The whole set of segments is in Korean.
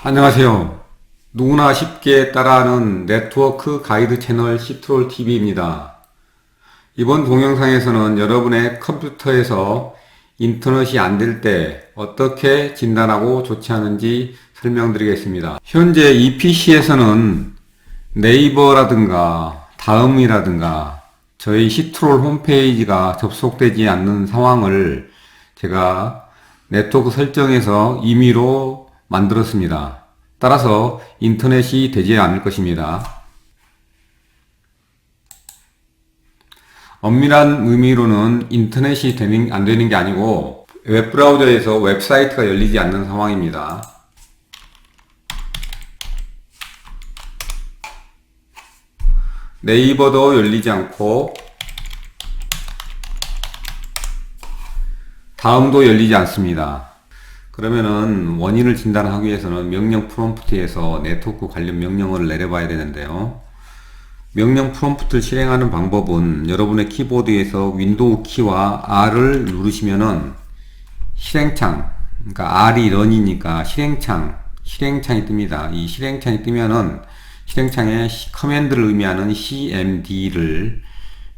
안녕하세요. 누구나 쉽게 따라하는 네트워크 가이드 채널 시트롤TV입니다. 이번 동영상에서는 여러분의 컴퓨터에서 인터넷이 안 될 때 어떻게 진단하고 조치하는지 설명드리겠습니다. 현재 이 PC에서는 네이버라든가 다음이라든가 저희 시트롤 홈페이지가 접속되지 않는 상황을 제가 네트워크 설정에서 임의로 만들었습니다. 따라서 인터넷이 되지 않을 것입니다. 엄밀한 의미로는 인터넷이 안 되는 게 아니고 웹브라우저에서 웹사이트가 열리지 않는 상황입니다. 네이버도 열리지 않고 다음도 열리지 않습니다. 그러면은 원인을 진단하기 위해서는 명령 프롬프트에서 네트워크 관련 명령어를 내려봐야 되는데요. 명령 프롬프트를 실행하는 방법은 여러분의 키보드에서 윈도우 키와 R을 누르시면은 실행창, 그러니까 R이 런이니까 실행창이 뜹니다. 이 실행창이 뜨면은 실행창에 커맨드를 의미하는 CMD를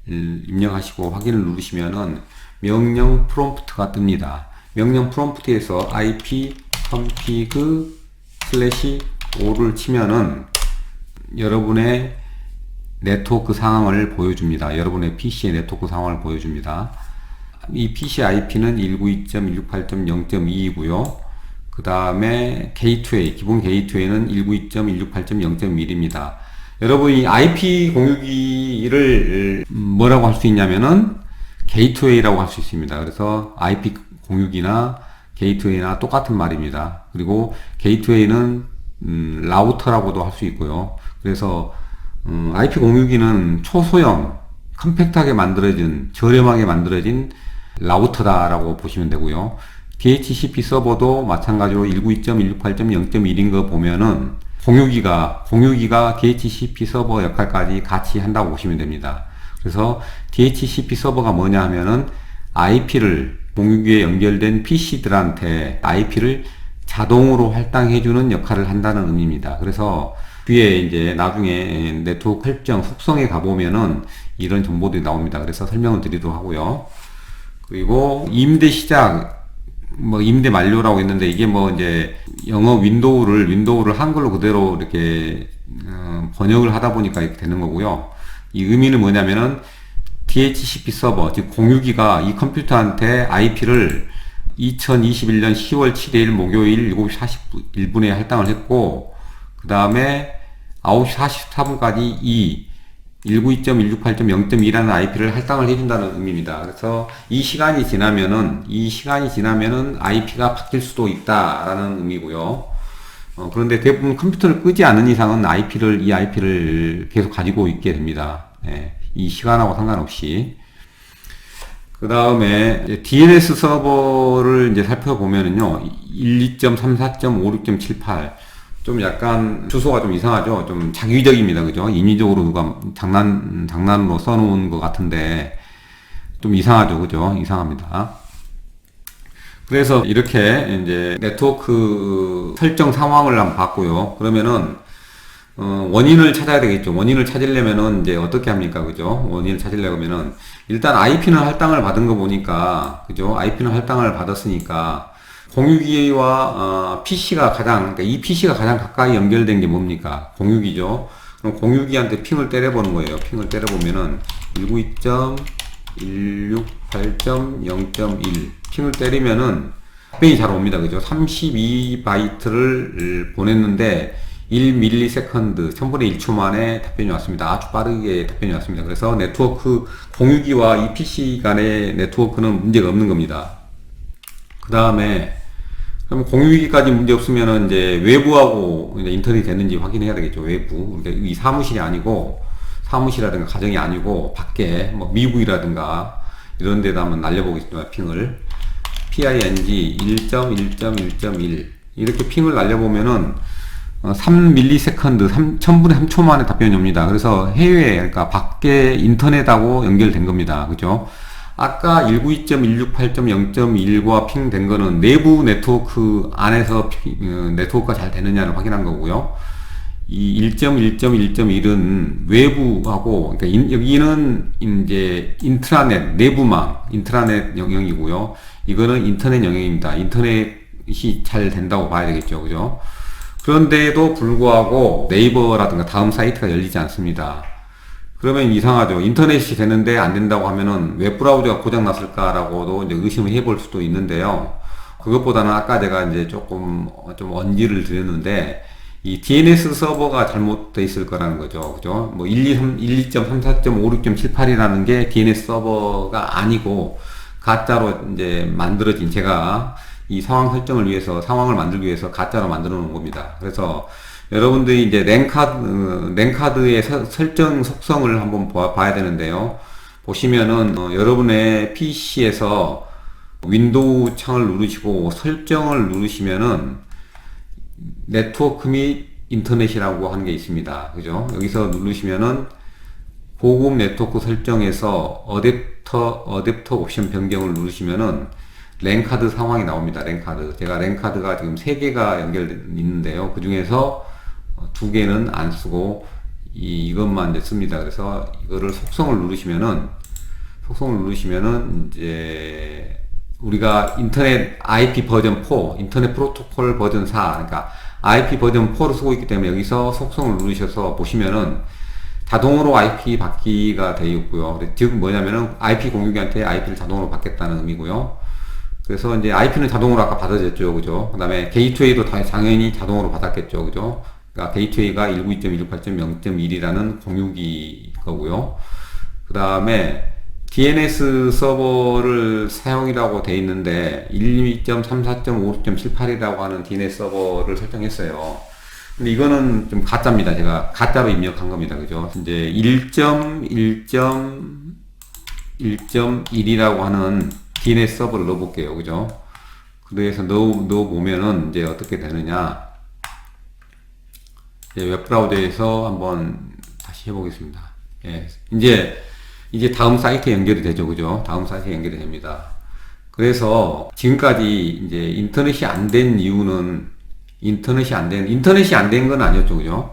입력하시고 확인을 누르시면은 명령 프롬프트가 뜹니다. 명령 프롬프트에서 ipconfig/o를 치면은 여러분의 네트워크 상황을 보여줍니다. 여러분의 PC의 네트워크 상황을 보여줍니다. 이 PC IP는 192.168.0.2이고요. 그 다음에 게이트웨이, 기본 게이트웨이는 192.168.0.1입니다. 여러분이 IP 공유기를 뭐라고 할 수 있냐면은 게이트웨이라고 할 수 있습니다. 그래서 IP 공유기나 게이트웨이나 똑같은 말입니다. 그리고 게이트웨이는 라우터라고도 할 수 있고요. 그래서 IP 공유기는 초소형, 컴팩트하게 만들어진, 저렴하게 만들어진 라우터다라고 보시면 되고요. DHCP 서버도 마찬가지로 192.168.0.1인 거 보면은 공유기가 DHCP 서버 역할까지 같이 한다고 보시면 됩니다. 그래서 DHCP 서버가 뭐냐 하면은 IP를 공유기에 연결된 PC들한테 IP를 자동으로 할당해주는 역할을 한다는 의미입니다. 그래서 뒤에 이제 나중에 네트워크 설정 속성에 가보면은 이런 정보들이 나옵니다. 그래서 설명을 드리도록 하고요. 그리고 임대 시작, 임대 만료라고 있는데 이게 이제 영어 윈도우를 한글로 그대로 이렇게 번역을 하다 보니까 이렇게 되는 거고요. 이 의미는 뭐냐면은 DHCP 서버, 즉 공유기가 이 컴퓨터한테 IP를 2021년 10월 7일 목요일 7시 41분에 할당을 했고, 그 다음에 9시 44분까지 이 192.168.0.2라는 IP를 할당을 해준다는 의미입니다. 그래서 이 시간이 지나면은 IP가 바뀔 수도 있다라는 의미고요. 그런데 대부분 컴퓨터를 끄지 않는 이상은 이 IP를 계속 가지고 있게 됩니다. 이 시간하고 상관없이. 그 다음에 DNS 서버를 이제 살펴보면은요, 12.34.56.78 좀 약간 주소가 좀 이상하죠. 좀 자기적입니다. 그죠? 인위적으로 누가 장난으로 써놓은 것 같은데 좀 이상하죠. 그죠? 이상합니다. 그래서 이렇게 이제 네트워크 설정 상황을 한번 봤고요. 그러면은 원인을 찾아야 되겠죠. 원인을 찾으려면은 이제 어떻게 합니까? 그죠? 원인을 찾으려면은 일단 IP는 할당을 받은 거 보니까, 그죠? IP는 할당을 받았으니까 공유기와 PC가 그러니까 이 PC가 가장 가까이 연결된 게 뭡니까? 공유기죠. 그럼 공유기한테 핑을 때려보는 거예요. 핑을 때려보면은 192.168.0.1 핑을 때리면은 답변이 잘 옵니다. 그죠? 32바이트를 보냈는데 1ms, 1000분의 1초 만에 답변이 왔습니다. 아주 빠르게 답변이 왔습니다. 그래서 네트워크, 공유기와 이 PC 간의 네트워크는 문제가 없는 겁니다. 그 다음에, 그럼 공유기까지 문제 없으면은 이제 외부하고 이제 인터넷이 됐는지 확인해야 되겠죠. 외부. 그러니까 이 사무실이 아니고, 사무실이라든가 가정이 아니고, 밖에, 미국이라든가, 이런 데다 한번 날려보겠습니다. 핑을. PING 1.1.1.1. 이렇게 핑을 날려보면은, 3ms, 1000분의 3초 만에 답변이 옵니다. 그래서 해외, 그러니까 밖에 인터넷하고 연결된 겁니다. 그죠? 아까 192.168.0.1과 핑 된 거는 내부 네트워크 안에서 네트워크가 잘 되느냐를 확인한 거고요. 이 1.1.1.1은 외부하고, 그러니까 여기는 이제 인트라넷, 내부망, 인트라넷 영역이고요. 이거는 인터넷 영역입니다. 인터넷이 잘 된다고 봐야 되겠죠. 그죠? 그런데도 불구하고 네이버라든가 다음 사이트가 열리지 않습니다. 그러면 이상하죠. 인터넷이 되는데 안 된다고 하면은 웹 브라우저가 고장 났을까라고도 이제 의심을 해볼 수도 있는데요. 그것보다는 아까 제가 이제 조금 좀 언지를 드렸는데, 이 DNS 서버가 잘못되어 있을 거라는 거죠. 그죠? 뭐 12.34.56.78이라는 게 DNS 서버가 아니고 가짜로 이제 만들어진, 제가 이 상황 설정을 위해서, 상황을 만들기 위해서 가짜로 만들어 놓은 겁니다. 그래서 여러분들이 이제 랜카드의 설정 속성을 한번 봐야 되는데요. 보시면은 여러분의 PC에서 윈도우 창을 누르시고 설정을 누르시면은 네트워크 및 인터넷이라고 하는 게 있습니다. 그죠? 여기서 누르시면은 고급 네트워크 설정에서 어댑터 옵션 변경을 누르시면은 랜카드 상황이 나옵니다. 랜카드. 제가 랜카드가 지금 3개가 연결되어 있는데요. 그 중에서 2개는 안 쓰고 이것만 이제 씁니다. 그래서 이거를 속성을 누르시면은 이제 우리가 인터넷 IP 버전 4, 인터넷 프로토콜 버전 4, 그러니까 IP 버전 4를 쓰고 있기 때문에 여기서 속성을 누르셔서 보시면은 자동으로 IP 받기가 되어 있고요. 즉 뭐냐면은 IP 공유기한테 IP를 자동으로 받겠다는 의미고요. 그래서 이제 IP는 자동으로 아까 받아졌죠. 그죠? 그 다음에 게이트웨이도 당연히 자동으로 받았겠죠. 그죠? 그러니까 게이트웨이가 192.168.0.1이라는 공유기 거고요. 그 다음에 DNS 서버를 사용이라고 되어 있는데 12.34.56.78이라고 하는 DNS 서버를 설정했어요. 근데 이거는 좀 가짜입니다. 제가 가짜로 입력한 겁니다. 그죠? 이제 1.1.1.1이라고 하는 DNS 서버를 넣어볼게요. 그죠? 그래서 넣어보면은 이제 어떻게 되느냐. 이제 웹브라우저에서 한번 다시 해보겠습니다. 예. 이제 다음 사이트에 연결이 되죠. 그죠? 다음 사이트에 연결이 됩니다. 그래서 지금까지 이제 인터넷이 안 된 이유는 인터넷이 안 된 건 아니었죠. 그죠?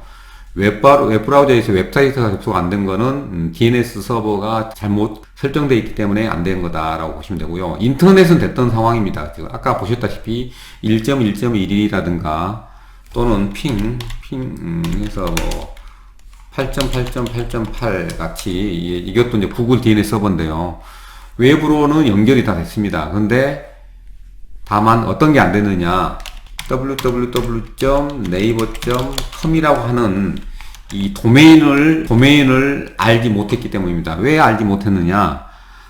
웹브라우저에서 웹사이트가 접속 안 된 거는 DNS 서버가 잘못 설정되어 있기 때문에 안 된 거다라고 보시면 되고요. 인터넷은 됐던 상황입니다. 지금 아까 보셨다시피 1.1.1이라든가 또는 해서 뭐 8.8.8.8 같이 이것도 이제 구글 DNS 서버인데요. 외부로는 연결이 다 됐습니다. 근데 다만 어떤 게 안 됐느냐, www.naver.com이라고 하는 이 도메인을 알지 못했기 때문입니다. 왜 알지 못했느냐?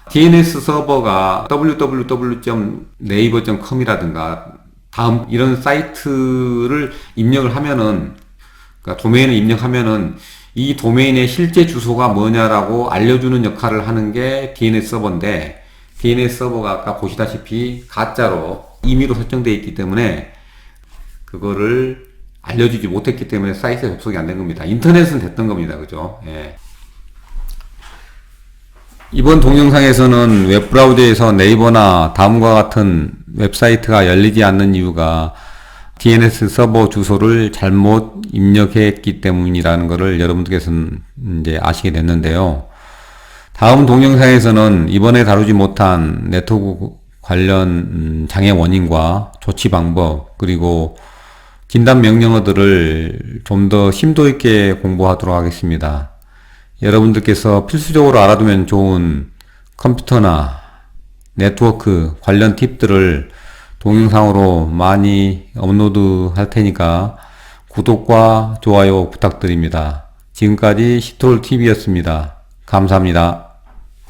DNS 서버가 www.naver.com이라든가 다음 이런 사이트를 입력을 하면은, 그러니까 도메인을 입력하면은 이 도메인의 실제 주소가 뭐냐라고 알려주는 역할을 하는 게 DNS 서버인데, DNS 서버가 아까 보시다시피 가짜로 임의로 설정되어 있기 때문에 그거를 알려주지 못했기 때문에 사이트에 접속이 안 된 겁니다. 인터넷은 됐던 겁니다. 그죠? 예. 이번 동영상에서는 웹브라우저에서 네이버나 다음과 같은 웹사이트가 열리지 않는 이유가 DNS 서버 주소를 잘못 입력했기 때문이라는 것을 여러분들께서는 이제 아시게 됐는데요. 다음 동영상에서는 이번에 다루지 못한 네트워크 관련 장애 원인과 조치 방법, 그리고 진단 명령어들을 좀 더 심도 있게 공부하도록 하겠습니다. 여러분들께서 필수적으로 알아두면 좋은 컴퓨터나 네트워크 관련 팁들을 동영상으로 많이 업로드 할 테니까 구독과 좋아요 부탁드립니다. 지금까지 시톨TV였습니다. 감사합니다.